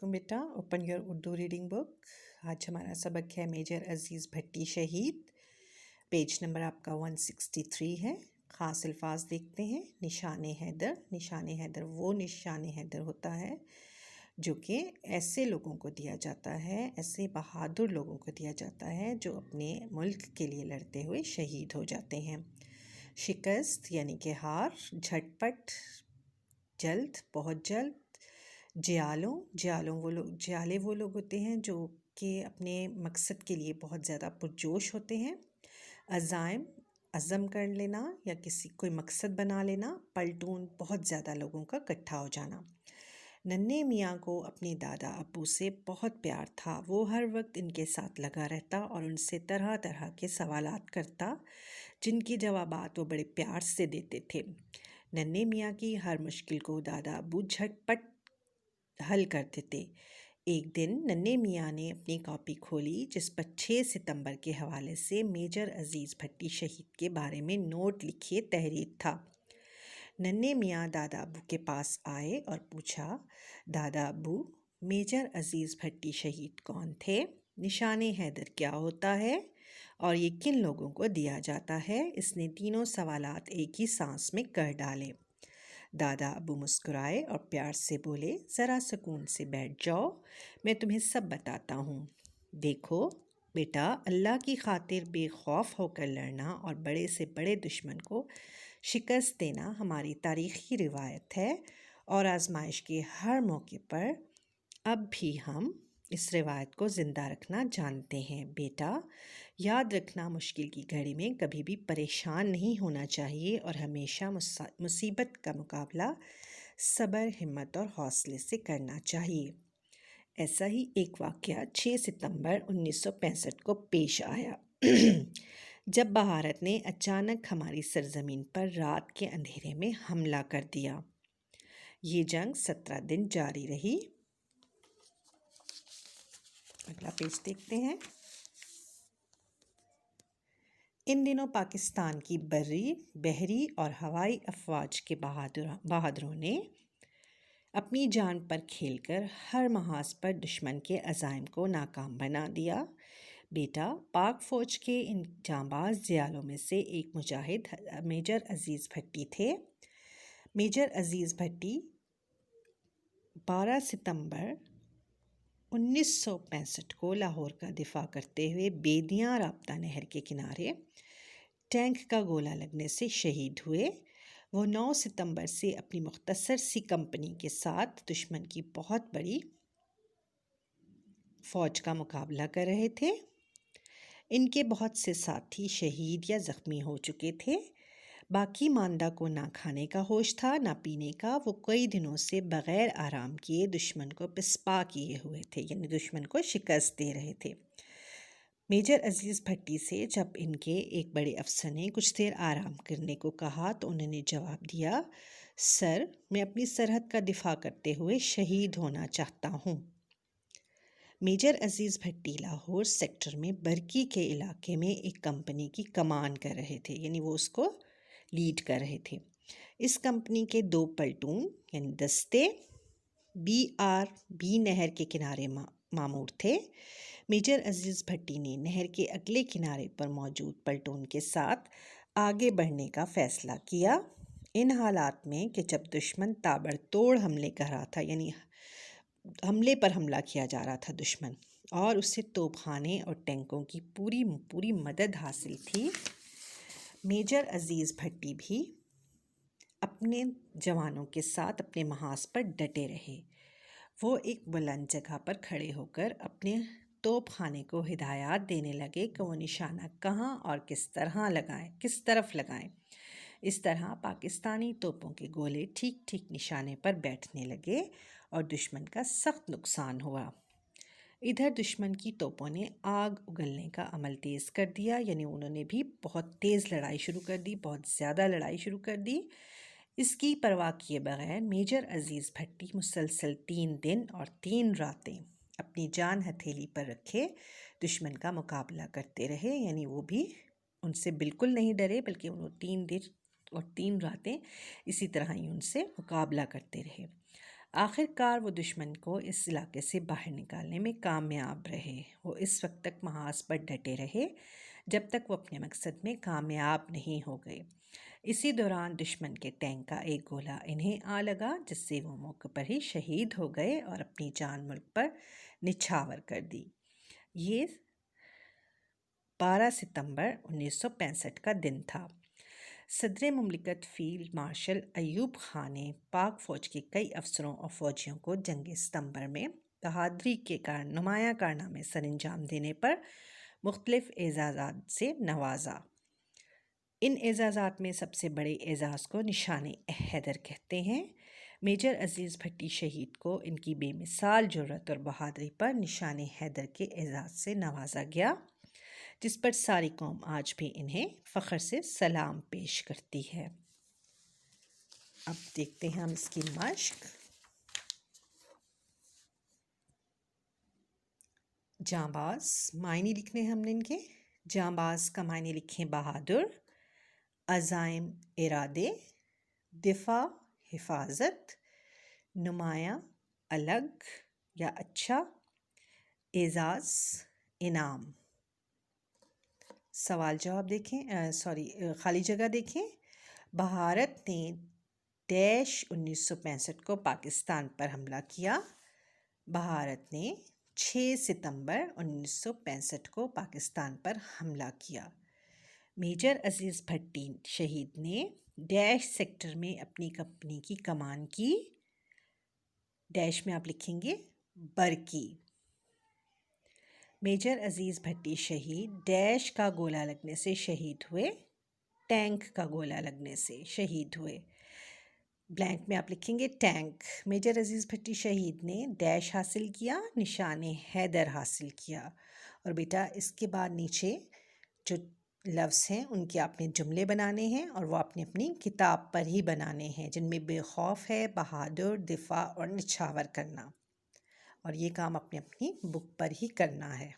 अलैकुम बेटा। Open your Urdu reading book. आज हमारा सबक है मेजर अजीज़ भट्टी शहीद। पेज नंबर आपका 163 है। ख़ास अल्फाज देखते हैं। निशान हैदर। निशान हैदर वो निशान हैदर होता है जो कि ऐसे लोगों को दिया जाता है, ऐसे बहादुर लोगों को दिया जाता है जो अपने मुल्क के लिए लड़ते हुए शहीद हो जाते हैं। शिकस्त यानी कि हार, झटपट, जल्द, बहुत जल्द। जियाले वो लोग होते हैं जो कि अपने मकसद के लिए बहुत ज़्यादा पुरजोश होते हैं। अज़ाइम, अज़म कर लेना या किसी कोई मकसद बना लेना। पलटून, बहुत ज़्यादा लोगों का इकट्ठा हो जाना। नन्हे मियाँ को अपने दादा अब्बू से बहुत प्यार था। वो हर वक्त इनके साथ लगा रहता और उनसे तरह तरह के सवालात करता जिनकी जवाबात वो बड़े प्यार से देते थे। नन्हे मियाँ की हर मुश्किल को दादा अब्बू झटपट हल कर देते। एक दिन नन्हे मियाँ ने अपनी कॉपी खोली जिस पर 6 सितंबर के हवाले से मेजर अजीज़ भट्टी शहीद के बारे में नोट लिखे तहरीर था। नन्हे मियाँ दादा अब्बू के पास आए और पूछा, दादा अब्बू, मेजर अजीज़ भट्टी शहीद कौन थे? निशान हैदर क्या होता है और ये किन लोगों को दिया जाता है? इसने तीनों सवालात एक ही सांस में कर डाले। दादा अब्बू मुस्कुराए और प्यार से बोले, ज़रा सुकून से बैठ जाओ, मैं तुम्हें सब बताता हूँ। देखो बेटा, अल्लाह की खातिर बेखौफ होकर लड़ना और बड़े से बड़े दुश्मन को शिकस्त देना हमारी तारीख़ी रिवायत है और आजमाइश के हर मौके पर अब भी हम इस रिवायत को ज़िंदा रखना जानते हैं। बेटा, याद रखना, मुश्किल की घड़ी में कभी भी परेशान नहीं होना चाहिए और हमेशा मुसीबत का मुकाबला सब्र, हिम्मत और हौसले से करना चाहिए। ऐसा ही एक वाक़या 6 सितंबर 1965 को पेश आया जब भारत ने अचानक हमारी सरजमीन पर रात के अंधेरे में हमला कर दिया। ये जंग 17 दिन जारी रही। अगला पेज देखते हैं। इन दिनों पाकिस्तान की बर्री, बहरी और हवाई अफवाज के बहादुरों ने अपनी जान पर खेलकर हर महाज पर दुश्मन के अज़ाइम को नाकाम बना दिया। बेटा, पाक फ़ौज के इन जांबाज जियालों में से एक मुजाहिद मेजर अजीज़ भट्टी थे। मेजर अजीज़ भट्टी 12 सितंबर 1965 को लाहौर का दिफा करते हुए बेदियाँ राब्ता नहर के किनारे टैंक का गोला लगने से शहीद हुए। वो 9 सितंबर से अपनी मुख्तसर सी कंपनी के साथ दुश्मन की बहुत बड़ी फ़ौज का मुकाबला कर रहे थे। इनके बहुत से साथी शहीद या ज़ख्मी हो चुके थे। बाकी मांदा को ना खाने का होश था ना पीने का। वो कई दिनों से बग़ैर आराम किए दुश्मन को पिस्पा किए हुए थे, यानी दुश्मन को शिकस्त दे रहे थे। मेजर अजीज़ भट्टी से जब इनके एक बड़े अफसर ने कुछ देर आराम करने को कहा तो उन्होंने जवाब दिया, सर, मैं अपनी सरहद का दिफा करते हुए शहीद होना चाहता हूँ। मेजर अजीज़ भट्टी लाहौर सेक्टर में बरकी के इलाके में एक कंपनी की कमान कर रहे थे, यानी वो उसको लीड कर रहे थे। इस कंपनी के 2 पलटून यानी दस्ते बी नहर के किनारे मामूर थे। मेजर अजीज़ भट्टी ने नहर के अगले किनारे पर मौजूद पलटून के साथ आगे बढ़ने का फ़ैसला किया। इन हालात में कि जब दुश्मन ताबड़तोड़ हमले कर रहा था, यानी हमले पर हमला किया जा रहा था दुश्मन, और उससे तोपखाने और टैंकों की पूरी मदद हासिल थी, मेजर अजीज़ भट्टी भी अपने जवानों के साथ अपने महाज पर डटे रहे। वो एक बुलंद जगह पर खड़े होकर अपने तोपखाने को हिदायत देने लगे कि वो निशाना कहाँ और किस तरफ लगाएं। इस तरह पाकिस्तानी तोपों के गोले ठीक ठीक निशाने पर बैठने लगे और दुश्मन का सख्त नुकसान हुआ। इधर दुश्मन की तोपों ने आग उगलने का अमल तेज़ कर दिया, यानी उन्होंने भी बहुत तेज़ लड़ाई शुरू कर दी, बहुत ज़्यादा लड़ाई शुरू कर दी। इसकी परवाह किए बगैर मेजर अजीज़ भट्टी मुसलसल 3 दिन और 3 रातें अपनी जान हथेली पर रखे दुश्मन का मुकाबला करते रहे, यानी वो भी उनसे बिल्कुल नहीं डरे, बल्कि उन्होंने 3 दिन और 3 रातें इसी तरह ही उनसे मुकाबला करते रहे। آخر کار وہ دشمن کو اس علاقے سے باہر نکالنے میں کامیاب رہے۔ وہ اس وقت تک محاذ پر ڈٹے رہے جب تک وہ اپنے مقصد میں کامیاب نہیں ہو گئے۔ اسی دوران دشمن کے ٹینک کا ایک گولہ انہیں آ لگا، جس سے وہ موقع پر ہی شہید ہو گئے اور اپنی جان ملک پر نچھاور کر دی۔ یہ 12 ستمبر 1965 کا دن تھا۔ صدر مملکت فیلڈ مارشل ایوب خان نے پاک فوج کے کئی افسروں اور فوجیوں کو جنگ ستمبر میں بہادری کے نمایاں کارنامے سر انجام دینے پر مختلف اعزازات سے نوازا۔ ان اعزازات میں سب سے بڑے اعزاز کو نشان حیدر کہتے ہیں۔ میجر عزیز بھٹی شہید کو ان کی بے مثال جرأت اور بہادری پر نشان حیدر کے اعزاز سے نوازا گیا، جس پر ساری قوم آج بھی انہیں فخر سے سلام پیش کرتی ہے۔ اب دیکھتے ہیں ہم اس کی مشق۔ جانباز معنی لکھنے ہیں ہم نے ان کے۔ جانباز کا معنی لکھیں بہادر، عزائم ارادے، دفاع حفاظت، نمایاں الگ یا اچھا، اعزاز انعام۔ سوال جواب دیکھیں، خالی جگہ دیکھیں۔ بھارت نے ڈیش 1965 کو پاکستان پر حملہ کیا۔ بھارت نے 6 ستمبر 1965 کو پاکستان پر حملہ کیا۔ میجر عزیز بھٹی شہید نے ڈیش سیکٹر میں اپنی کمپنی کی کمان کی۔ ڈیش میں آپ لکھیں گے برکی۔ میجر عزیز بھٹی شہید ڈیش کا گولہ لگنے سے شہید ہوئے، ٹینک کا گولہ لگنے سے شہید ہوئے۔ بلینک میں آپ لکھیں گے ٹینک۔ میجر عزیز بھٹی شہید نے ڈیش حاصل کیا، نشان حیدر حاصل کیا۔ اور بیٹا اس کے بعد نیچے جو لفظ ہیں ان کے آپ نے جملے بنانے ہیں، اور وہ آپ نے اپنی کتاب پر ہی بنانے ہیں، جن میں بے خوف ہے، بہادر، دفاع اور نچھاور کرنا، اور یہ کام آپ نے اپنی بک پر ہی کرنا ہے۔